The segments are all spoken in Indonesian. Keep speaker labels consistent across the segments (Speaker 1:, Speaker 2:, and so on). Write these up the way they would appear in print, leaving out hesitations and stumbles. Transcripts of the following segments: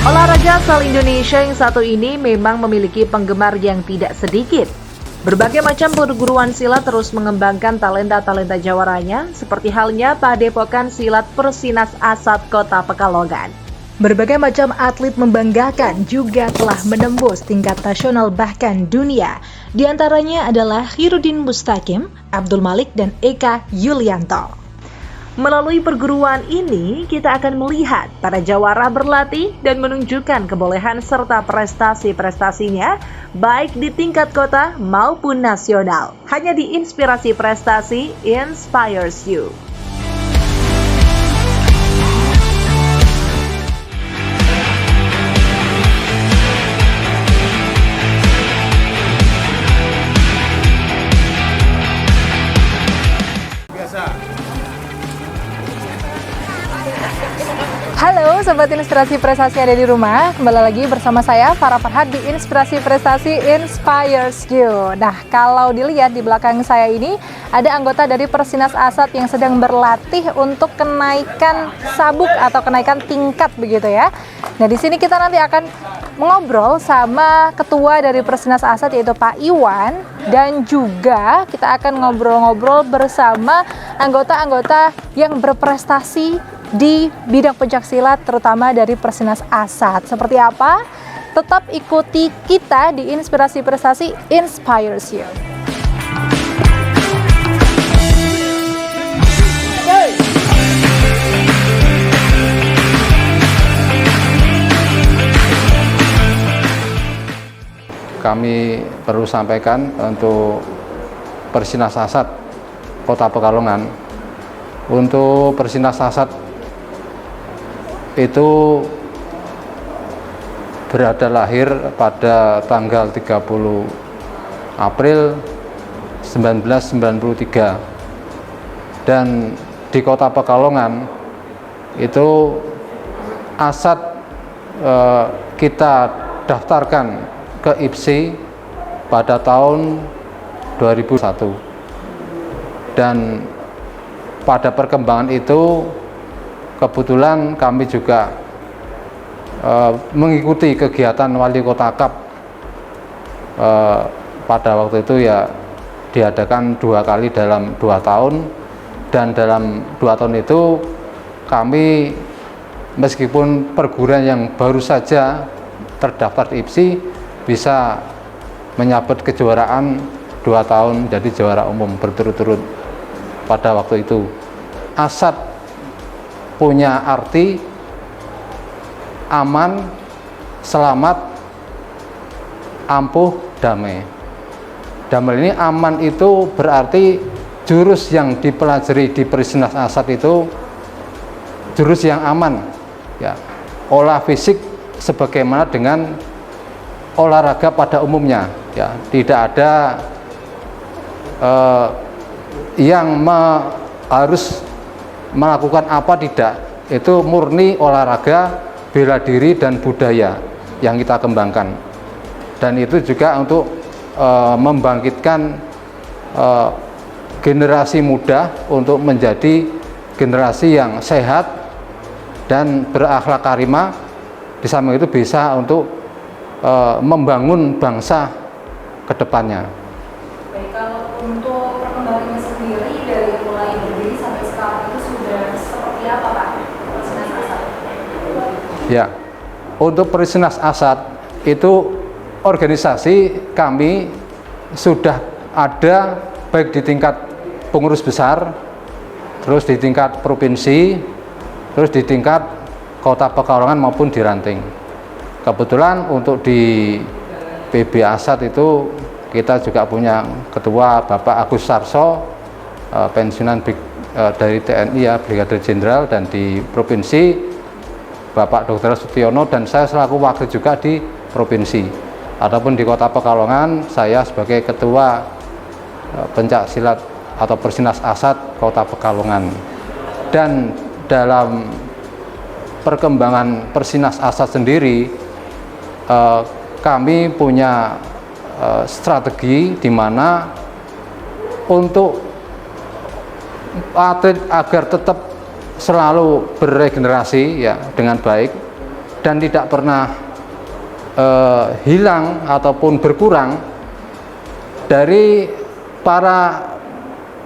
Speaker 1: Olahraga asal Indonesia yang satu ini memang memiliki penggemar yang tidak sedikit. Berbagai macam perguruan silat terus mengembangkan talenta-talenta jawaranya, seperti halnya Padepokan Silat Persinas Asat Kota Pekalongan. Berbagai macam atlet membanggakan juga telah menembus tingkat nasional bahkan dunia. Di antaranya adalah Khairuddin Mustaqim, Abdul Malik, dan Eka Yulianto. Melalui perguruan ini, kita akan melihat para jawara berlatih dan menunjukkan kebolehan serta prestasi-prestasinya, baik di tingkat kota maupun nasional. Hanya di Inspirasi Prestasi Inspires You.
Speaker 2: Halo Sobat Inspirasi Prestasi ada di rumah, kembali lagi bersama saya Farah Farhad di Inspirasi Prestasi Inspires You. Nah, kalau dilihat di belakang saya ini ada anggota dari Persinas Asat yang sedang berlatih untuk kenaikan sabuk atau kenaikan tingkat begitu ya. Nah, di sini kita nanti akan mengobrol sama ketua dari Persinas Asat yaitu Pak Iwan, dan juga kita akan ngobrol-ngobrol bersama anggota-anggota yang berprestasi di bidang pencaksilat terutama dari Persinas Asat. Seperti apa? Tetap ikuti kita di Inspirasi Prestasi Inspires You.
Speaker 3: Kami perlu sampaikan untuk Persinas Asat Kota Pekalongan. Untuk Persinas Asat itu berada lahir pada tanggal 30 April 1993, dan di Kota Pekalongan itu Asat kita daftarkan ke IPSI pada tahun 2001, dan pada perkembangan itu kebetulan kami juga mengikuti kegiatan Wali Kota Cup. Pada waktu itu ya diadakan 2 kali dalam 2 tahun, dan dalam 2 tahun itu kami meskipun perguruan yang baru saja terdaftar di IPSI bisa menyabet kejuaraan 2 tahun jadi juara umum berturut-turut. Pada waktu itu Asat punya arti aman, selamat, ampuh, damai. Damai ini aman itu berarti jurus yang dipelajari di Persinas Asat itu jurus yang aman ya. Olah fisik sebagaimana dengan olahraga pada umumnya ya, tidak ada yang harus melakukan apa, tidak. Itu murni olahraga, bela diri dan budaya yang kita kembangkan, dan itu juga untuk membangkitkan generasi muda untuk menjadi generasi yang sehat dan berakhlak karimah. Di samping itu bisa untuk membangun bangsa ke depannya.
Speaker 2: Baik, kalau untuk perkembangannya sendiri dari mulai berdiri sampai sekarang itu sudah seperti apa Pak Persinas Asat?
Speaker 3: Ya, untuk Persinas Asat itu organisasi kami sudah ada baik di tingkat pengurus besar, terus di tingkat provinsi, terus di tingkat Kota Pekalongan maupun di ranting. Kebetulan untuk di PB Asat itu kita juga punya ketua Bapak Agus Sarso, pensiunan dari TNI ya, Brigadir Jenderal, dan di provinsi Bapak Dr. Sutiono, dan saya selaku wakil juga di provinsi. Adapun di Kota Pekalongan saya sebagai ketua pencak silat atau Persinas Asat Kota Pekalongan. Dan dalam perkembangan Persinas Asat sendiri, kami punya strategi di mana untuk atlet agar tetap selalu beregenerasi ya dengan baik dan tidak pernah hilang ataupun berkurang dari para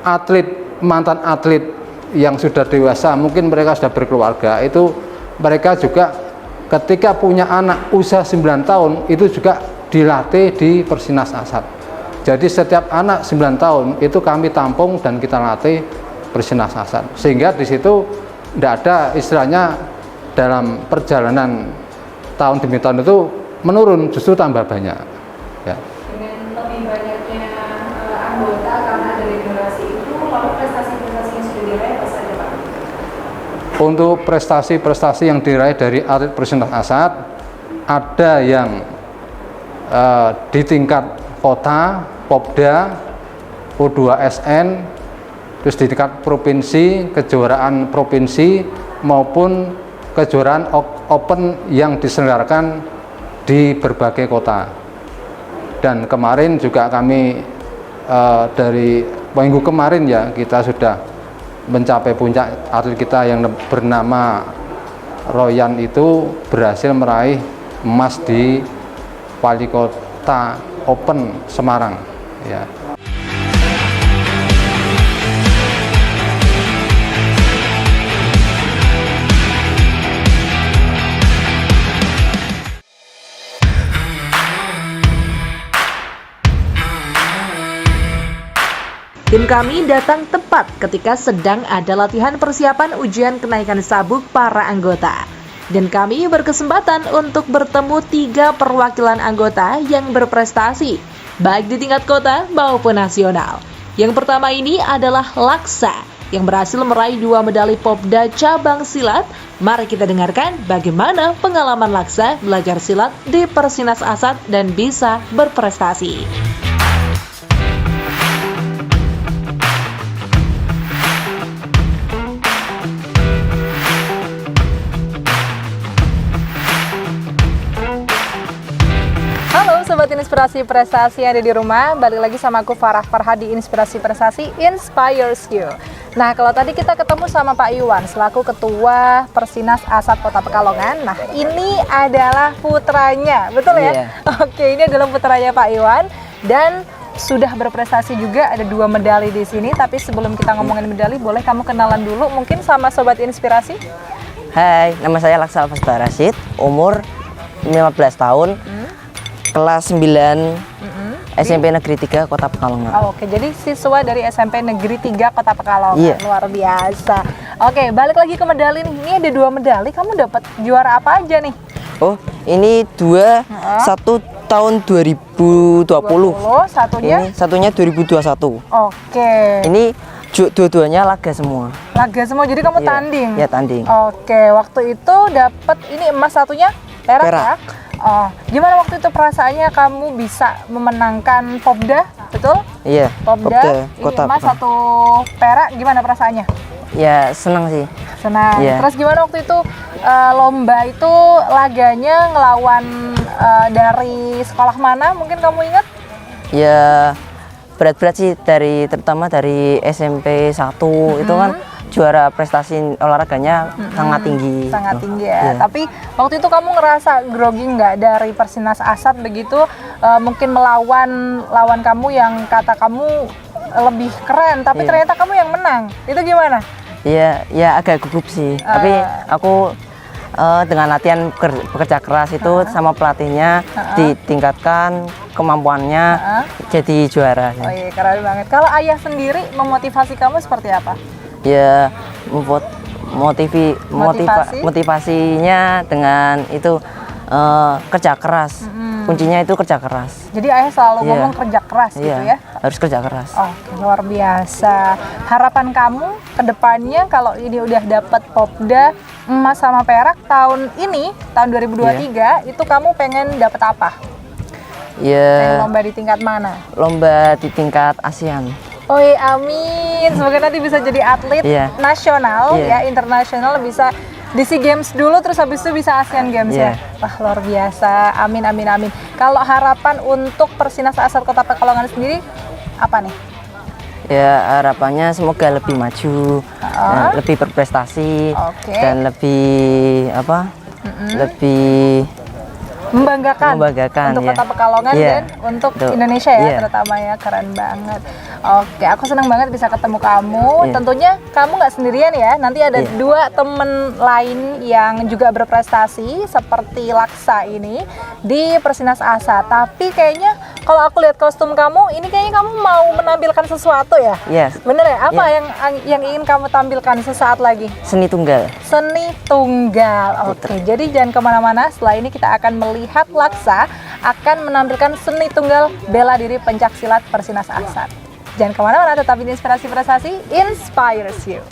Speaker 3: atlet, mantan atlet yang sudah dewasa, mungkin mereka sudah berkeluarga, itu mereka juga ketika punya anak usia 9 tahun itu juga dilatih di Persinas Asat. Jadi setiap anak 9 tahun itu kami tampung dan kita latih Persinas Asat. Sehingga di situ tidak ada istilahnya dalam perjalanan tahun demi tahun itu menurun, justru tambah banyak. Ya.
Speaker 2: Dengan lebih banyaknya anggota karena ada regenerasi itu, lalu prestasi-prestasi yang sudah diraih apa saja Pak?
Speaker 3: Untuk prestasi-prestasi yang diraih dari atlet Persinas Asat, ada yang di tingkat kota, Popda, U2SN, terus di tingkat provinsi, kejuaraan provinsi maupun kejuaraan open yang diselenggarakan di berbagai kota. Dan kemarin juga kami dari minggu kemarin ya, kita sudah mencapai puncak, atlet kita yang bernama Royan itu berhasil meraih emas di Wali Kota Open Semarang ya.
Speaker 1: Tim kami datang tepat ketika sedang ada latihan persiapan ujian kenaikan sabuk para anggota. Dan kami berkesempatan untuk bertemu 3 perwakilan anggota yang berprestasi, baik di tingkat kota maupun nasional. Yang pertama ini adalah Laksa, yang berhasil meraih 2 medali Popda cabang silat. Mari kita dengarkan bagaimana pengalaman Laksa belajar silat di Persinas Asat dan bisa berprestasi.
Speaker 2: Sobat Inspirasi Prestasi yang ada di rumah, balik lagi sama aku Farah Farhad di Inspirasi Prestasi Inspires You. Nah, kalau tadi kita ketemu sama Pak Iwan selaku Ketua Persinas Asat Kota Pekalongan. Nah, ini adalah putranya, betul ya?
Speaker 4: Iya.
Speaker 2: Oke, ini adalah putranya Pak Iwan dan sudah berprestasi juga, ada 2 medali di sini. Tapi sebelum kita ngomongin medali, boleh kamu kenalan dulu mungkin sama Sobat Inspirasi?
Speaker 4: Hai, nama saya Laksa Alfasba Rashid, umur 15 tahun, kelas 9 SMP Negeri 3 Kota Pekalongan.
Speaker 2: Oke, jadi siswa dari SMP Negeri 3 Kota Pekalongan.
Speaker 4: Iya.
Speaker 2: Luar biasa. Oke, balik lagi ke medali nih. Ini ada 2 medali, kamu dapat juara apa aja nih?
Speaker 4: Oh, ini 2, satu tahun 2020.
Speaker 2: Satunya?
Speaker 4: Ini satunya 2021.
Speaker 2: Oke.
Speaker 4: Ini dua-duanya laga semua.
Speaker 2: Laga semua, jadi kamu
Speaker 4: Iya.
Speaker 2: tanding?
Speaker 4: Iya, tanding.
Speaker 2: Oke, waktu itu dapat ini emas, satunya perak.
Speaker 4: Perak.
Speaker 2: Ya? Oh, gimana waktu itu perasaannya kamu bisa memenangkan Popda, betul?
Speaker 4: Iya,
Speaker 2: Popda, ini
Speaker 4: Kota
Speaker 2: emas,
Speaker 4: Pekalongan.
Speaker 2: 1 perak, gimana perasaannya?
Speaker 4: Ya, senang sih.
Speaker 2: Senang.
Speaker 4: Iya.
Speaker 2: Terus gimana waktu itu lomba itu laganya ngelawan dari sekolah mana? Mungkin kamu ingat?
Speaker 4: Ya, berat-berat sih, terutama dari SMP 1 itu kan juara prestasi olahraganya sangat tinggi.
Speaker 2: Sangat tinggi ya.
Speaker 4: Iya.
Speaker 2: Tapi waktu itu kamu ngerasa grogi nggak dari Persinas Asat begitu, mungkin melawan lawan kamu yang kata kamu lebih keren, tapi
Speaker 4: Iya.
Speaker 2: ternyata kamu yang menang. Itu gimana?
Speaker 4: Iya, ya agak gugup sih. Tapi aku dengan latihan bekerja keras itu sama pelatihnya ditingkatkan kemampuannya jadi juara.
Speaker 2: Oh iya, keren banget. Kalau ayah sendiri memotivasi kamu seperti apa?
Speaker 4: Ya motivasinya dengan itu kerja keras. Kuncinya itu kerja keras.
Speaker 2: Jadi ayah selalu
Speaker 4: Iya.
Speaker 2: ngomong kerja keras gitu ya?
Speaker 4: Harus kerja keras.
Speaker 2: Oke, luar biasa. Harapan kamu ke depannya kalau ini udah dapat Popda emas sama perak tahun ini, tahun 2023, itu kamu pengen dapat apa? Pengen
Speaker 4: Ya,
Speaker 2: lomba di tingkat mana?
Speaker 4: lomba di tingkat ASEAN.
Speaker 2: Oh iya, amin. Semoga nanti bisa jadi atlet
Speaker 4: Iya.
Speaker 2: nasional
Speaker 4: Iya.
Speaker 2: ya, internasional, bisa di SEA Games dulu, terus habis itu bisa ASEAN Games ya.
Speaker 4: Iya.
Speaker 2: Wah, luar biasa. Amin, amin, amin. Kalau harapan untuk Persinas Asat Kota Pekalongan sendiri apa nih?
Speaker 4: Ya harapannya semoga lebih maju, lebih berprestasi,
Speaker 2: Oke.
Speaker 4: dan lebih apa? Lebih
Speaker 2: Membanggakan
Speaker 4: Membanggakan,
Speaker 2: untuk
Speaker 4: ya.
Speaker 2: Kota Pekalongan
Speaker 4: Iya.
Speaker 2: dan untuk
Speaker 4: Betul.
Speaker 2: Indonesia ya,
Speaker 4: Iya.
Speaker 2: terutama ya. Keren banget. Oke, aku senang banget bisa ketemu kamu.
Speaker 4: Iya.
Speaker 2: Tentunya kamu nggak sendirian ya, nanti ada
Speaker 4: Iya.
Speaker 2: 2 temen lain yang juga berprestasi seperti Laksa ini di Persinas Asa. Tapi kayaknya kalau aku lihat kostum kamu ini, kayaknya kamu mau menampilkan sesuatu ya.
Speaker 4: Yes.
Speaker 2: Bener ya? Apa
Speaker 4: Iya.
Speaker 2: yang ingin kamu tampilkan sesaat lagi?
Speaker 4: Seni tunggal.
Speaker 2: Seni tunggal. Oke, jadi jangan kemana-mana. Setelah ini kita akan melihat Laksa akan menampilkan seni tunggal bela diri pencaksilat Persinas Asar. Jangan kemana-mana, tetap di Inspirasi Prestasi Inspires You.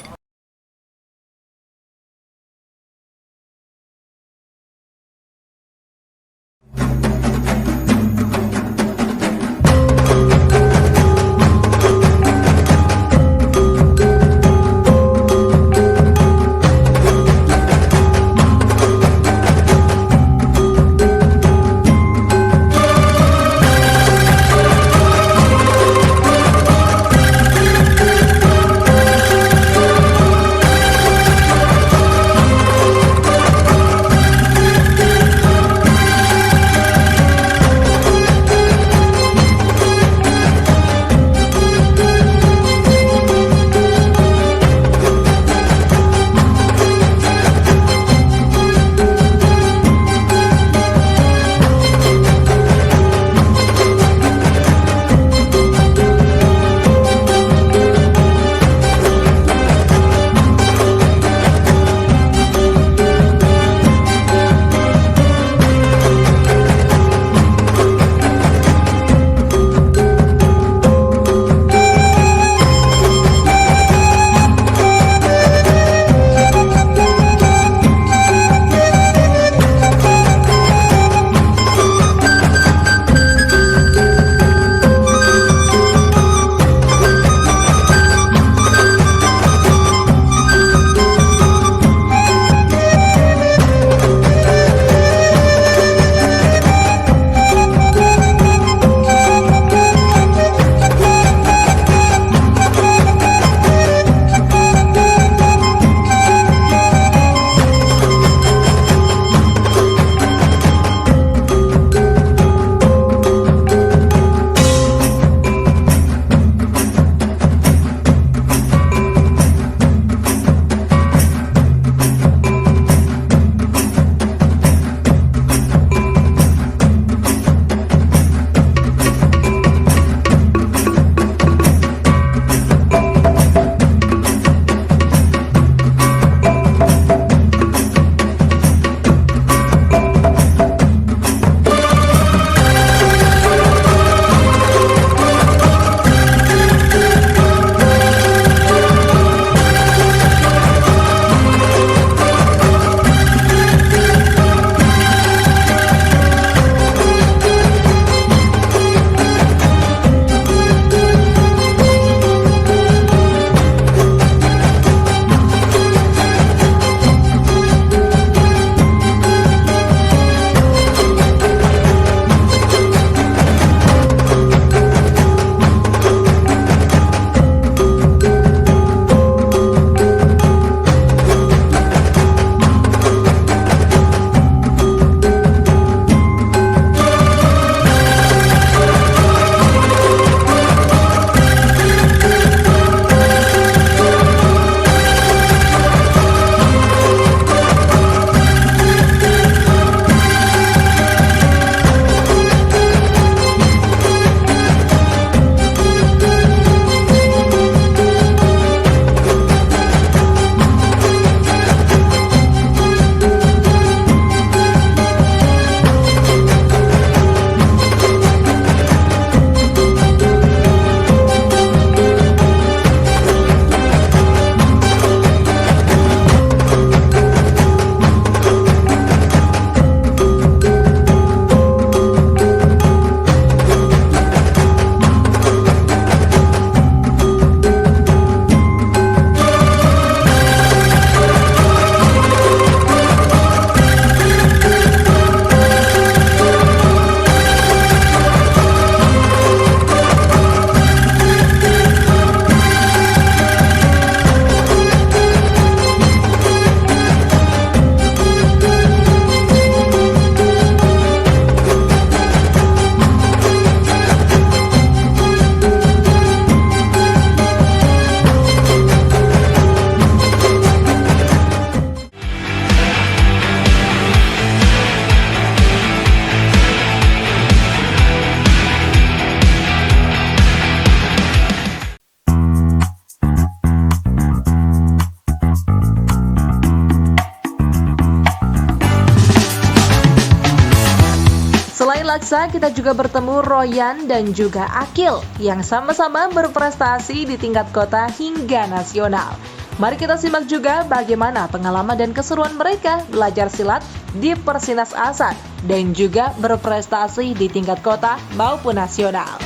Speaker 1: Laksa, kita juga bertemu Royan dan juga Akil yang sama-sama berprestasi di tingkat kota hingga nasional. Mari kita simak juga bagaimana pengalaman dan keseruan mereka belajar silat di Persinas Asat dan juga berprestasi di tingkat kota maupun nasional.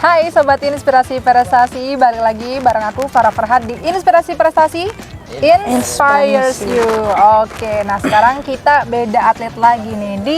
Speaker 2: Hai Sobat Inspirasi Prestasi, balik lagi bareng aku Farah Farhad di Inspirasi Prestasi Inspires You. Oke, nah sekarang kita beda atlet lagi nih. Di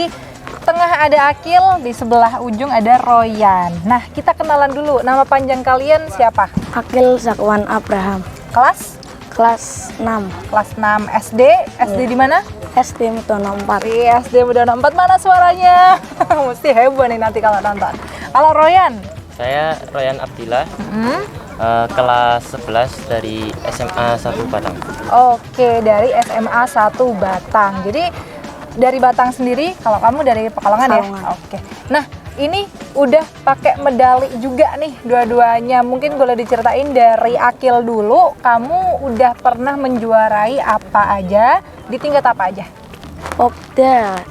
Speaker 2: tengah ada Akil, di sebelah ujung ada Royan. Nah, kita kenalan dulu. Nama panjang kalian siapa?
Speaker 5: Akil Zakwan Abraham,
Speaker 2: Kelas?
Speaker 5: kelas 6,
Speaker 2: Kelas 6 SD. SD di mana?
Speaker 5: SD Mutono 4.
Speaker 2: Di SD Mudono 4. Mana suaranya? Mesti heboh nih nanti kalau nonton. Kalau Royan?
Speaker 6: Saya Royan Abdillah, kelas 11 dari SMA 1 Batang.
Speaker 2: Oke, dari SMA 1 Batang. Jadi dari Batang sendiri, kalau kamu dari Pekalongan ya?
Speaker 5: Pekalongan.
Speaker 2: Oke. Nah, ini udah pakai medali juga nih dua-duanya. Mungkin boleh diceritain dari Akil dulu, kamu udah pernah menjuarai apa aja, di tingkat apa aja?
Speaker 5: Popda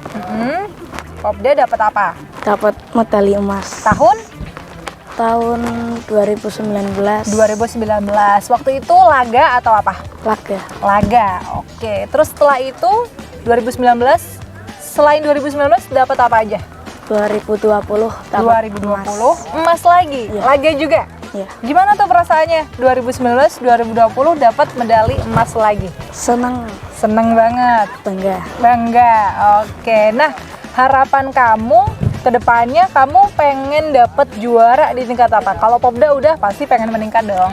Speaker 2: Popda dapat apa?
Speaker 5: dapat medali emas
Speaker 2: Tahun
Speaker 5: tahun 2019.
Speaker 2: 2019. Waktu itu laga atau apa?
Speaker 5: Laga
Speaker 2: Laga. Oke. Terus setelah itu 2019, selain 2019 dapat apa aja?
Speaker 5: 2020 dapat
Speaker 2: 2020 emas lagi.
Speaker 5: Iya.
Speaker 2: Laga juga.
Speaker 5: Iya.
Speaker 2: Gimana tuh perasaannya? 2019, 2020 dapat medali emas lagi.
Speaker 5: Senang,
Speaker 2: Seneng banget.
Speaker 5: bangga.
Speaker 2: Bangga. Oke. Nah, harapan kamu kedepannya kamu pengen dapat juara di tingkat apa? Kalau Popda udah pasti pengen meningkat dong.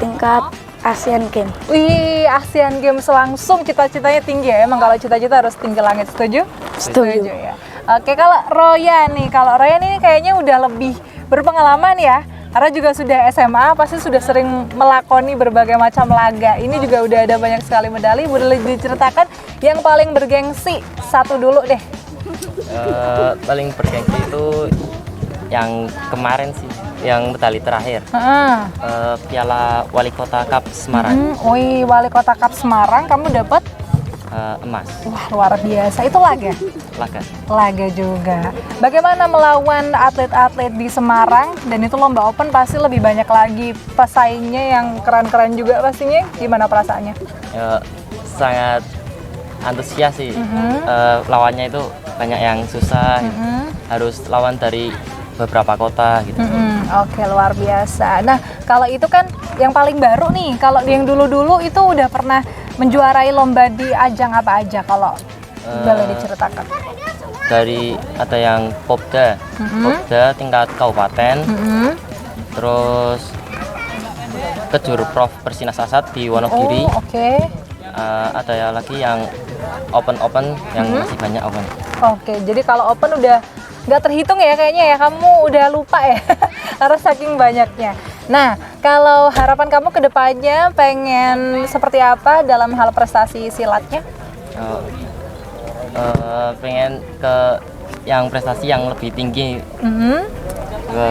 Speaker 5: Tingkat Asian Games.
Speaker 2: Wih, Asian Games langsung cita-citanya tinggi ya. Emang kalau cita-cita harus tinggi langit, setuju?
Speaker 5: Setuju.
Speaker 2: Ya. Oke, kalau Royan nih, ini kayaknya udah lebih berpengalaman ya. Karena juga sudah SMA, pasti sudah sering melakoni berbagai macam laga. Ini juga udah ada banyak sekali medali. Boleh diceritakan yang paling bergengsi satu dulu deh.
Speaker 6: Paling bergengsi itu yang kemarin sih, yang medali terakhir, Piala Wali Kota Cup Semarang,
Speaker 2: Wih, Wali Kota Cup Semarang, kamu dapat?
Speaker 6: emas,
Speaker 2: Wah, luar biasa. Itu laga?
Speaker 6: laga.
Speaker 2: Laga juga. Bagaimana melawan atlet-atlet di Semarang? Dan itu lomba open pasti lebih banyak lagi pesaingnya yang keren-keren juga pastinya. Gimana perasaannya?
Speaker 6: Sangat antusias sih. Lawannya itu banyak yang susah, harus lawan dari beberapa kota gitu.
Speaker 2: Oke, luar biasa. Nah, kalau itu kan yang paling baru nih. Kalau yang dulu-dulu itu udah pernah menjuarai lomba di ajang apa aja kalau boleh diceritakan?
Speaker 6: Dari ada yang Popda, Popda tingkat kabupaten, terus Kejurprov Persinas Asat di Wonogiri.
Speaker 2: Oh, oke.
Speaker 6: Ada ya lagi yang open yang masih banyak open.
Speaker 2: Oke, jadi kalau open udah nggak terhitung ya kayaknya ya, kamu udah lupa ya karena saking banyaknya. Nah, kalau harapan kamu ke depannya pengen seperti apa dalam hal prestasi silatnya?
Speaker 6: Pengen ke yang prestasi yang lebih tinggi, ke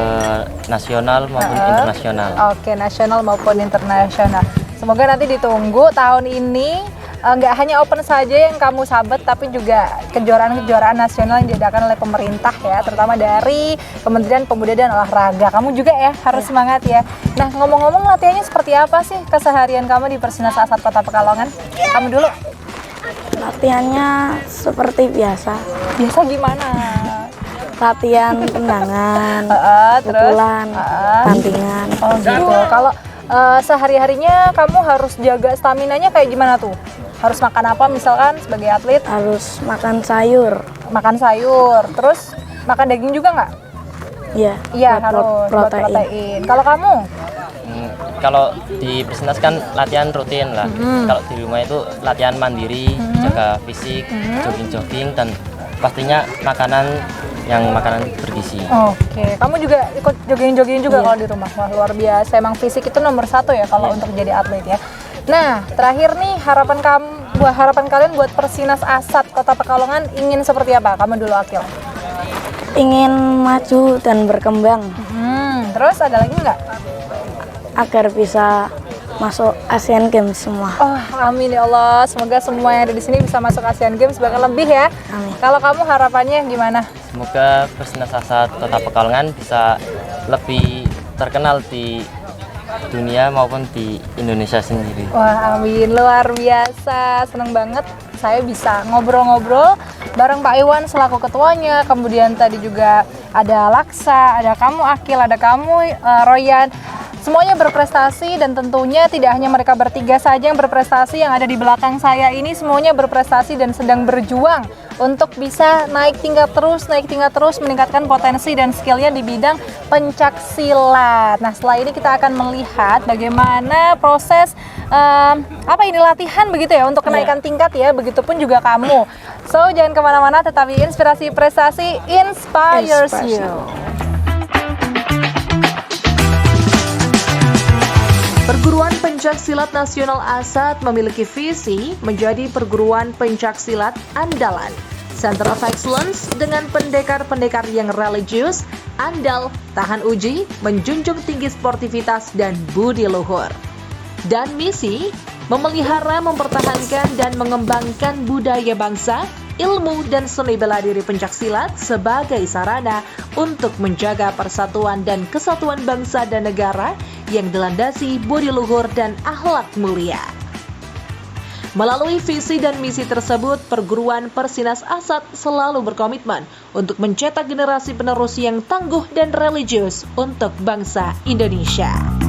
Speaker 6: nasional maupun internasional.
Speaker 2: Oke, nasional maupun internasional. Semoga nanti ditunggu tahun ini nggak hanya open saja yang kamu sabet, tapi juga kejuaraan-kejuaraan nasional yang diadakan oleh pemerintah ya, terutama dari Kementerian Pemuda dan Olahraga. Kamu juga ya harus semangat ya. Nah, ngomong-ngomong latihannya seperti apa sih keseharian kamu di Persinas Asat Kota Pekalongan? Kamu dulu.
Speaker 5: Latihannya seperti biasa.
Speaker 2: Biasa gimana?
Speaker 5: Latihan tendangan,
Speaker 2: Terus?
Speaker 5: pukulan, bantingan.
Speaker 2: Oh gitu. Kalau sehari-harinya kamu harus jaga staminanya kayak gimana tuh? Harus makan apa misalkan sebagai atlet?
Speaker 5: Harus makan sayur.
Speaker 2: Makan sayur, terus makan daging juga nggak?
Speaker 5: Iya.
Speaker 2: Iya,
Speaker 5: buat
Speaker 2: harus buat protein. Kalau kamu?
Speaker 6: Kalau di Persinas kan latihan rutin lah. Kalau di rumah itu latihan mandiri, jaga fisik, jogging-jogging, dan pastinya makanan bergizi.
Speaker 2: Oke, kamu juga ikut jogging-jogging juga
Speaker 5: Iya.
Speaker 2: kalau di rumah? Wah, luar biasa. Emang fisik itu nomor satu ya kalau untuk jadi atlet ya. Nah, terakhir nih harapan kalian buat Persinas Asat Kota Pekalongan ingin seperti apa? Kamu dulu, Akil.
Speaker 5: Ingin maju dan berkembang
Speaker 2: Terus ada lagi nggak?
Speaker 5: agar bisa masuk Asian Games semua.
Speaker 2: Oh, amin ya Allah. Semoga semua yang ada di sini bisa masuk Asian Games bahkan lebih ya.
Speaker 5: Amin.
Speaker 2: Kalau kamu harapannya gimana?
Speaker 6: Semoga Persinas Asat Kota Pekalongan bisa lebih terkenal di dunia maupun di Indonesia sendiri.
Speaker 2: Wah, amin. Luar biasa. Seneng banget saya bisa ngobrol-ngobrol bareng Pak Iwan selaku ketuanya. Kemudian tadi juga ada Laksa, ada kamu Akil, ada kamu Royan. Semuanya berprestasi dan tentunya tidak hanya mereka bertiga saja yang berprestasi, yang ada di belakang saya ini semuanya berprestasi dan sedang berjuang untuk bisa naik tingkat terus, meningkatkan potensi dan skillnya di bidang pencaksilat. Nah, setelah ini kita akan melihat bagaimana proses latihan begitu ya untuk kenaikan tingkat ya, begitupun juga kamu. So, jangan kemana-mana, tetapi Inspirasi Prestasi inspires you.
Speaker 1: Perguruan Pencaksilat Nasional Asat memiliki visi menjadi perguruan pencaksilat andalan, Center of Excellence dengan pendekar-pendekar yang religius, andal, tahan uji, menjunjung tinggi sportivitas dan budi luhur. Dan misi, memelihara, mempertahankan, dan mengembangkan budaya bangsa, ilmu dan seni bela diri pencaksilat sebagai sarana untuk menjaga persatuan dan kesatuan bangsa dan negara yang dilandasi budi luhur dan akhlak mulia. Melalui visi dan misi tersebut, perguruan Persinas Asat selalu berkomitmen untuk mencetak generasi penerus yang tangguh dan religius untuk bangsa Indonesia.